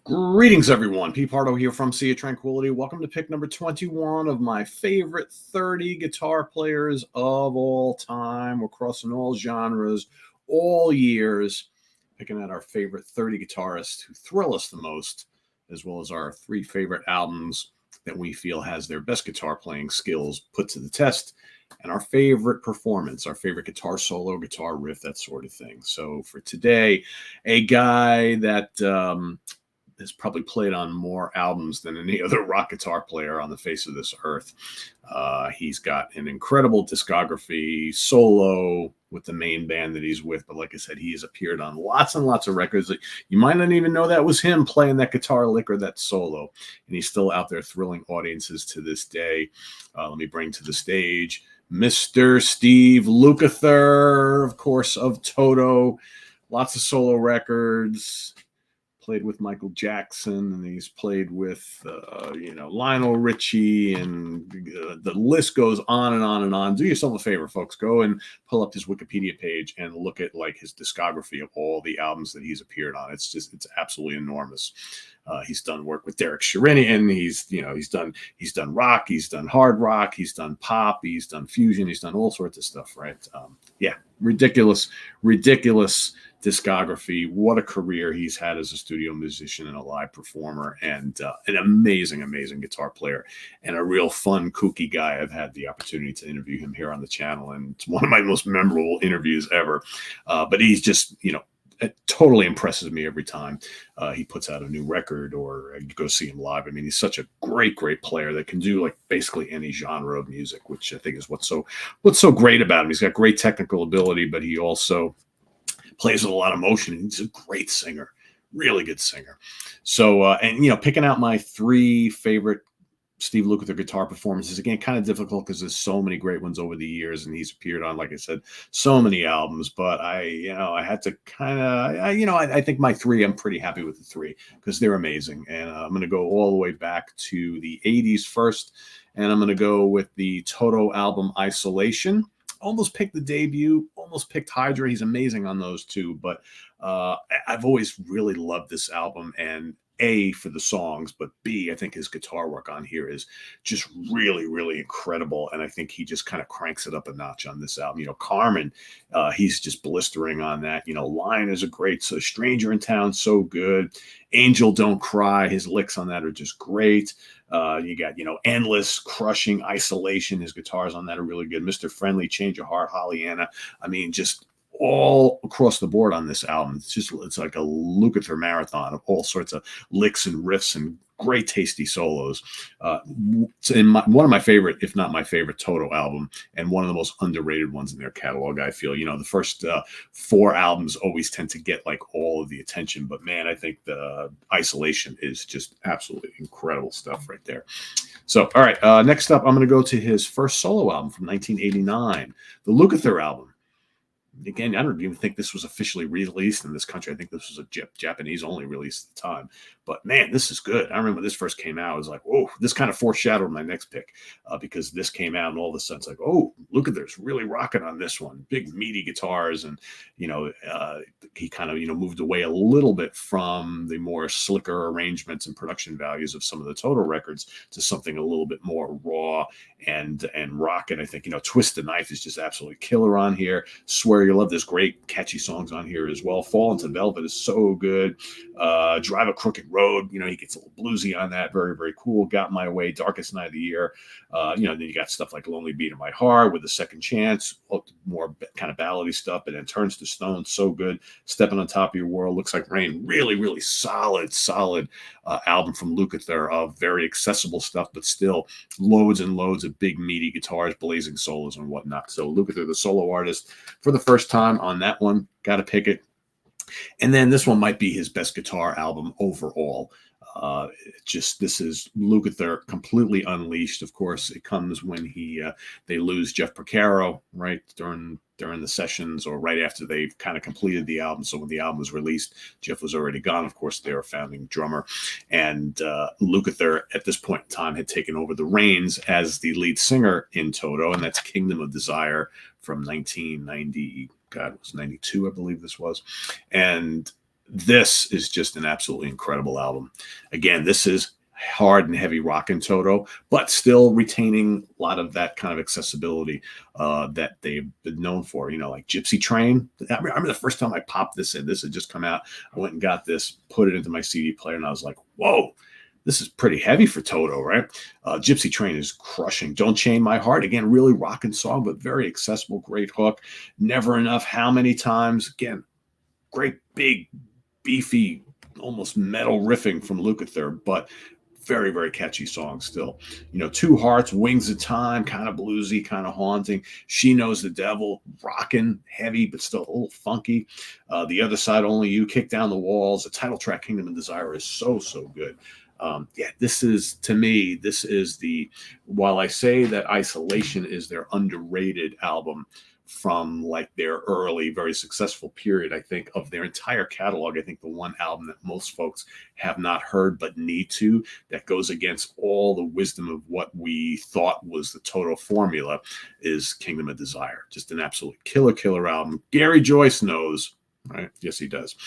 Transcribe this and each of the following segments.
Greetings, everyone. Pete Pardo here from Sea of Tranquility. Welcome to pick number 21 of my favorite 30 guitar players of all time. We're crossing all genres, all years, picking out our favorite 30 guitarists who thrill us the most, as well as our three favorite albums that we feel has their best guitar playing skills put to the test, and our favorite performance, our favorite guitar solo, guitar riff, that sort of thing. So for today, a guy that has probably played on more albums than any other rock guitar player on the face of this earth. He's got an incredible discography, solo with the main band that he's with. But like I said, he has appeared on lots and lots of records that you might not even know that was him playing that guitar lick or that solo. And he's still out there thrilling audiences to this day. Let me bring to the stage Mr. Steve Lukather, of course, of Toto. Lots of solo records. Played with Michael Jackson, and he's played with, Lionel Richie, and the list goes on and on and on. Do yourself a favor, folks. Go and pull up his Wikipedia page and look at like his discography of all the albums that he's appeared on. It's absolutely enormous. He's done work with Derek Sherinian. He's done rock. He's done hard rock. He's done pop. He's done fusion. He's done all sorts of stuff, right? Ridiculous discography. What a career he's had as a studio musician and a live performer, and an amazing guitar player, and a real fun, kooky guy. I've had the opportunity to interview him here on the channel, and it's one of my most memorable interviews ever. But he's just, it totally impresses me every time he puts out a new record or you go see him live. I mean, he's such a great player that can do like basically any genre of music, which I think is what's so great about him. He's got great technical ability, but he also plays with a lot of emotion. He's a great singer, really good singer. So, picking out my three favorite Steve Lukather guitar performances, again, kind of difficult because there's so many great ones over the years, and he's appeared on, like I said, so many albums. But I had to kind of, I think my three, I'm pretty happy with the three because they're amazing. And I'm going to go all the way back to the 80s first, and I'm going to go with the Toto album Isolation. Almost picked the debut, almost picked Hydra. He's amazing on those two, but I've always really loved this album, and A, for the songs, but B, I think his guitar work on here is just really incredible, and I think he just kind of cranks it up a notch on this album. Carmen, he's just blistering on that. Lion is a great, so Stranger in Town, so good. Angel Don't Cry, his licks on that are just great. You got, Endless, Crushing, Isolation. His guitars on that are really good. Mr. Friendly, Change Your Heart, Hollyanna. I mean, just all across the board on this album. It's like a Lukather marathon of all sorts of licks and riffs and great tasty solos. One of my favorite, if not my favorite, Toto album, and one of the most underrated ones in their catalog, I feel. The first four albums always tend to get like all of the attention, but man, I think the Isolation is just absolutely incredible stuff right there. So, all right, next up, I'm going to go to his first solo album from 1989, the Lukather album. Again, I don't even think this was officially released in this country. I think this was a Japanese-only release at the time. But, man, this is good. I remember when this first came out, I was like, oh, this kind of foreshadowed my next pick because this came out and all of a sudden it's like, oh, Lukather's really rocking on this one. Big, meaty guitars. And, he kind of, moved away a little bit from the more slicker arrangements and production values of some of the Toto records to something a little bit more raw and rocking. I think, Twist the Knife is just absolutely killer on here. Swear You Love, there's great catchy songs on here as well. Fall Into Velvet is so good. Drive a Crooked Road, he gets a little bluesy on that. Very cool. Got My Way, Darkest Night of the Year. Then you got stuff like Lonely Beat of My Heart with A Second Chance, more kind of ballady stuff, and then Turns to Stone, so good. Stepping on Top of Your World, Looks Like Rain, really solid album from Lukather of very accessible stuff, but still loads and loads of big meaty guitars, blazing solos and whatnot. So Lukather, the solo artist, for the first time on that one, got to pick it. And then this one might be his best guitar album overall. This is Lukather completely unleashed. Of course, it comes when they lose Jeff Porcaro right during the sessions or right after they've kind of completed the album. So when the album was released, Jeff was already gone. Of course, they were founding drummer, and Lukather at this point in time had taken over the reins as the lead singer in Toto, and that's Kingdom of Desire from 1990. God, it was 92, I believe this was. And This is just an absolutely incredible album. Again, this is hard and heavy rock and Toto, but still retaining a lot of that kind of accessibility that they've been known for. You know, like Gypsy Train. I remember the first time I popped this in. This had just come out. I went and got this, put it into my CD player, and I was like, whoa. This is pretty heavy for Toto, right? Gypsy Train is crushing. Don't Chain My Heart. Again, really rocking song, but very accessible. Great hook. Never Enough. How Many Times. Again, great, big, beefy, almost metal riffing from Lukather, but very, very catchy song still. You know, Two Hearts, Wings of Time, kind of bluesy, kind of haunting. She Knows the Devil, rocking, heavy, but still a little funky. The Other Side, Only You, Kick Down the Walls. The title track, Kingdom and Desire, is so, so good. Yeah, this is, to me, this is while I say that Isolation is their underrated album from like their early, very successful period, I think of their entire catalog, I think the one album that most folks have not heard but need to, that goes against all the wisdom of what we thought was the Toto formula, is Kingdom of Desire. Just an absolute killer album. Gary Joyce knows. Right? Yes, he does.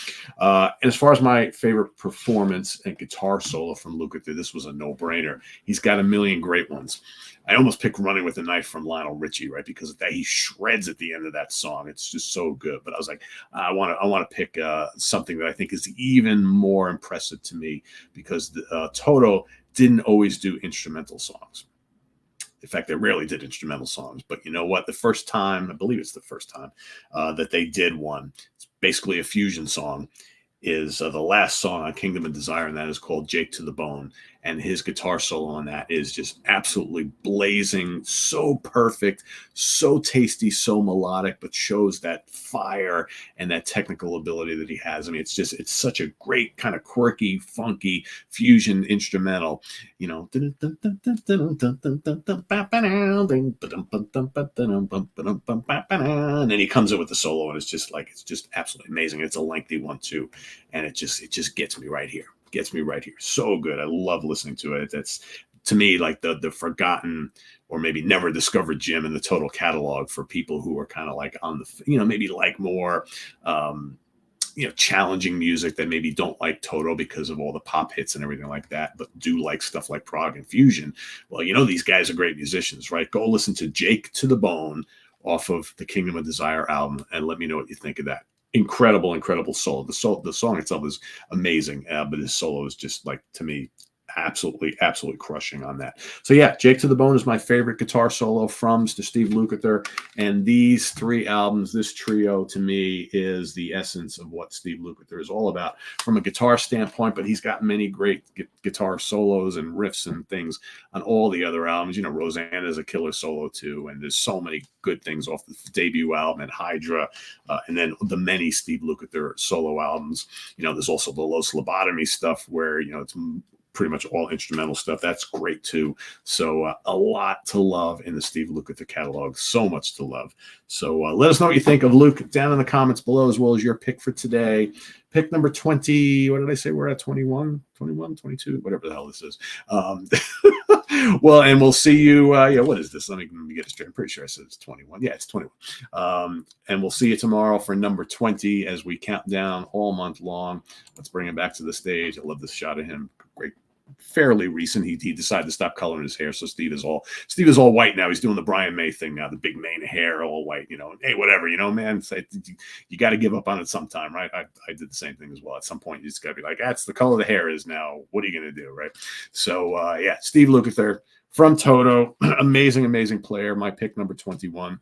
And as far as my favorite performance and guitar solo from Lukather, this was a no-brainer. He's got a million great ones. I almost picked Running with a Knife from Lionel Richie, right? Because of that, he shreds at the end of that song. It's just so good. But I was like, I want to pick something that I think is even more impressive to me, because Toto didn't always do instrumental songs. In fact, they rarely did instrumental songs. But you know what? The first time, I believe it's the first time that they did one, it's basically a fusion song, is the last song on Kingdom and Desire, and that is called Jake to the Bone. And his guitar solo on that is just absolutely blazing, so perfect, so tasty, so melodic, but shows that fire and that technical ability that he has. I mean, it's such a great kind of quirky, funky fusion instrumental, you know. And then he comes in with the solo, and it's just absolutely amazing. It's a lengthy one too, and it just gets me right here. So good. I love listening to it. That's, to me, like the forgotten or maybe never discovered gem in the Toto catalog for people who are kind of like on the, you know, maybe like more challenging music, that maybe don't like Toto because of all the pop hits and everything like that, but do like stuff like prog and fusion. Well, you know, these guys are great musicians, right? Go listen to Jake to the Bone off of the Kingdom of Desire album and let me know what you think of that. Incredible solo. The song itself is amazing, but his solo is just, like, to me, absolutely crushing on that. So yeah, Jake to the Bone is my favorite guitar solo from Mr. Steve Lukather, and these three albums, this trio, to me is the essence of what Steve Lukather is all about from a guitar standpoint. But he's got many great guitar solos and riffs and things on all the other albums. You know, Rosanna is a killer solo too, and there's so many good things off the debut album and Hydra, and then the many Steve Lukather solo albums. You know, there's also the Los Lobotomy stuff where, you know, it's pretty much all instrumental stuff. That's great too. So a lot to love in the Steve Lukather catalog. So much to love. So let us know what you think of Luke down in the comments below, as well as your pick for today. Pick number 20. What did I say? We're at 21, 22, whatever the hell this is. Well, and we'll see you. What is this? Let me get it straight. I'm pretty sure I said it's 21. Yeah, it's 21. And we'll see you tomorrow for number 20 as we count down all month long. Let's bring him back to the stage. I love this shot of him. Great. Fairly recent. He decided to stop coloring his hair, so Steve is all white now. He's doing the Brian May thing now, the big mane hair, all white. You know, hey, whatever. You know, man, you got to give up on it sometime, right? I did the same thing as well. At some point, you just got to be like, that's the color the hair is now. What are you going to do, right? So yeah, Steve Lukather from Toto, amazing player. My pick number 21.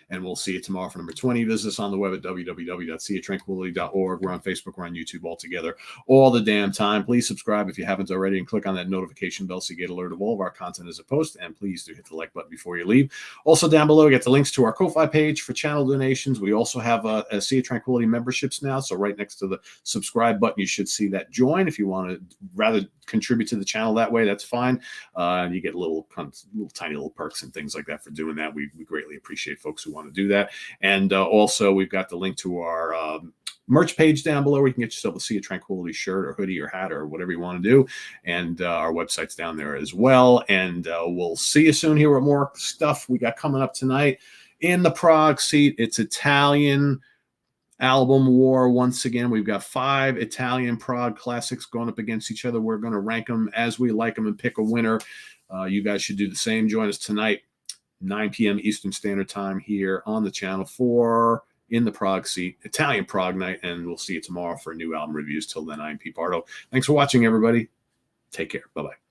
And we'll see you tomorrow for number 20. Visit us on the web at www.seatranquility.org. We're on Facebook. We're on YouTube all together all the damn time. Please subscribe if you haven't already and click on that notification bell so you get alert of all of our content as a post. And please do hit the like button before you leave. Also down below, get the links to our Ko-Fi page for channel donations. We also have a Sea of Tranquility memberships now. So right next to the subscribe button, you should see that join. If you want to rather contribute to the channel that way, that's fine. You get little tiny little perks and things like that for doing that. We greatly appreciate folks who want to do that. And also, we've got the link to our merch page down below where you can get yourself a Sea of Tranquility shirt or hoodie or hat or whatever you want to do. And our website's down there as well. And we'll see you soon here with more stuff we got coming up tonight in the Prague seat. It's Italian album war once again. We've got 5 Italian prog classics going up against each other. We're going to rank them as we like them and pick a winner. You guys should do the same. Join us tonight, 9 p.m. Eastern Standard Time here on the channel for In the Prog Seat, Italian Prog Night, and we'll see you tomorrow for new album reviews. Till then, I'm Pete Pardo. Thanks for watching, everybody. Take care. Bye-bye.